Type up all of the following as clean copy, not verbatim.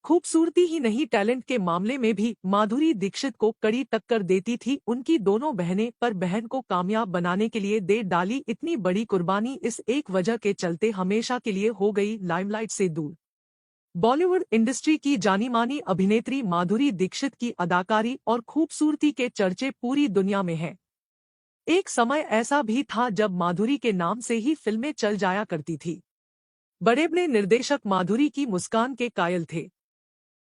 खूबसूरती ही नहीं, टैलेंट के मामले में भी माधुरी दीक्षित को कड़ी टक्कर देती थी उनकी दोनों बहनें, पर बहन को कामयाब बनाने के लिए दे डाली इतनी बड़ी कुर्बानी, इस एक वजह के चलते हमेशा के लिए हो गई लाइमलाइट से दूर। बॉलीवुड इंडस्ट्री की जानी-मानी अभिनेत्री माधुरी दीक्षित की अदाकारी और खूबसूरती के चर्चे पूरी दुनिया में हैं। एक समय ऐसा भी था जब माधुरी के नाम से ही फिल्में चल जाया करती थी। बड़े-बड़े निर्देशक माधुरी की मुस्कान के कायल थे।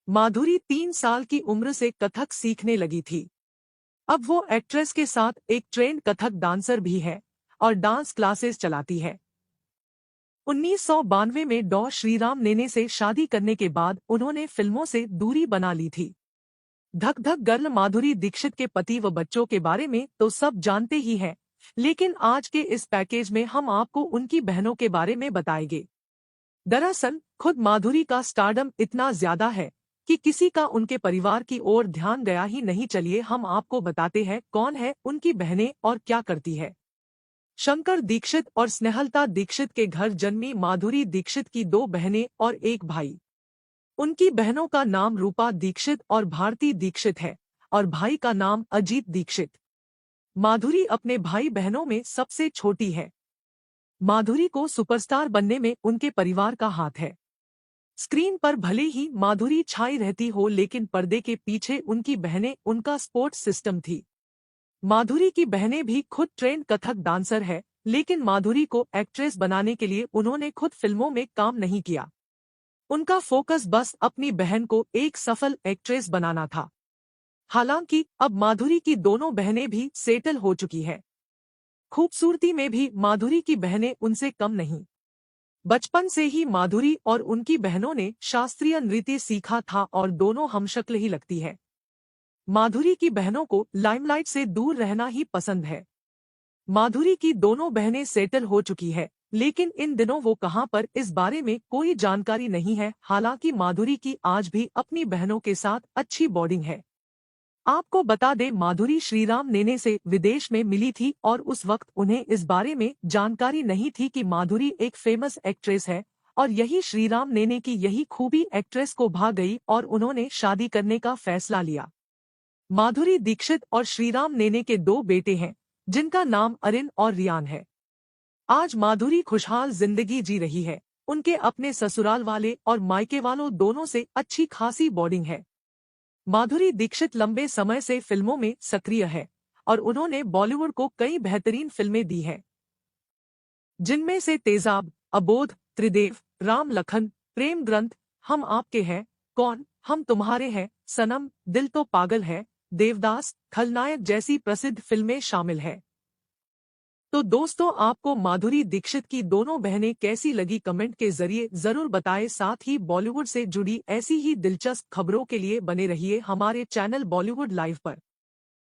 माधुरी 3 साल की उम्र से कथक सीखने लगी थी। अब वो एक्ट्रेस के साथ एक ट्रेंड कथक डांसर भी है और डांस क्लासेस चलाती है। 1992 में डॉ श्रीराम नेने से शादी करने के बाद उन्होंने फिल्मों से दूरी बना ली थी। धक धक गर्ल माधुरी दीक्षित के पति व बच्चों के बारे में तो सब जानते ही हैं, लेकिन आज के इस पैकेज में हम आपको उनकी बहनों के बारे में बताएंगे। दरअसल खुद माधुरी का स्टारडम इतना ज्यादा है कि किसी का उनके परिवार की ओर ध्यान गया ही नहीं। चलिए हम आपको बताते हैं कौन है उनकी बहनें और क्या करती है। शंकर दीक्षित और स्नेहलता दीक्षित के घर जन्मी माधुरी दीक्षित की 2 बहनें और एक भाई। उनकी बहनों का नाम रूपा दीक्षित और भारती दीक्षित है और भाई का नाम अजीत दीक्षित। माधुरी अपने भाई बहनों में सबसे छोटी है। माधुरी को सुपरस्टार बनने में उनके परिवार का हाथ है। स्क्रीन पर भले ही माधुरी छाई रहती हो, लेकिन पर्दे के पीछे उनकी बहनें उनका सपोर्ट सिस्टम थी। माधुरी की बहनें भी खुद ट्रेंड कथक डांसर है, लेकिन माधुरी को एक्ट्रेस बनाने के लिए उन्होंने खुद फिल्मों में काम नहीं किया। उनका फोकस बस अपनी बहन को एक सफल एक्ट्रेस बनाना था। हालांकि अब माधुरी की दोनों बहनें भी सेटल हो चुकी है। खूबसूरती में भी माधुरी की बहनें उनसे कम नहीं। बचपन से ही माधुरी और उनकी बहनों ने शास्त्रीय नृत्य सीखा था और दोनों हमशक्ल ही लगती है। माधुरी की बहनों को लाइमलाइट से दूर रहना ही पसंद है। माधुरी की दोनों बहनें सेटल हो चुकी है, लेकिन इन दिनों वो कहां पर, इस बारे में कोई जानकारी नहीं है। हालांकि माधुरी की आज भी अपनी बहनों के साथ अच्छी बॉन्डिंग है। आपको बता दें, माधुरी श्रीराम नेने से विदेश में मिली थी और उस वक्त उन्हें इस बारे में जानकारी नहीं थी कि माधुरी एक फेमस एक्ट्रेस है, और यही श्रीराम नेने की यही खूबी एक्ट्रेस को भा गई और उन्होंने शादी करने का फैसला लिया। माधुरी दीक्षित और श्रीराम नेने के 2 बेटे हैं, जिनका नाम अरिन और रियान है। आज माधुरी खुशहाल जिंदगी जी रही है। उनके अपने ससुराल वाले और मायके वालों दोनों से अच्छी खासी बॉन्डिंग है। माधुरी दीक्षित लंबे समय से फिल्मों में सक्रिय है और उन्होंने बॉलीवुड को कई बेहतरीन फिल्में दी हैं, जिनमें से तेजाब, अबोध, त्रिदेव, राम लखन, प्रेम ग्रंथ, हम आपके हैं, कौन, हम तुम्हारे हैं, सनम, दिल तो पागल है, देवदास, खलनायक जैसी प्रसिद्ध फिल्में शामिल हैं। तो दोस्तों, आपको माधुरी दीक्षित की दोनों बहनें कैसी लगी, कमेंट के जरिए जरूर बताएं। साथ ही बॉलीवुड से जुड़ी ऐसी ही दिलचस्प खबरों के लिए बने रहिए हमारे चैनल बॉलीवुड लाइव पर।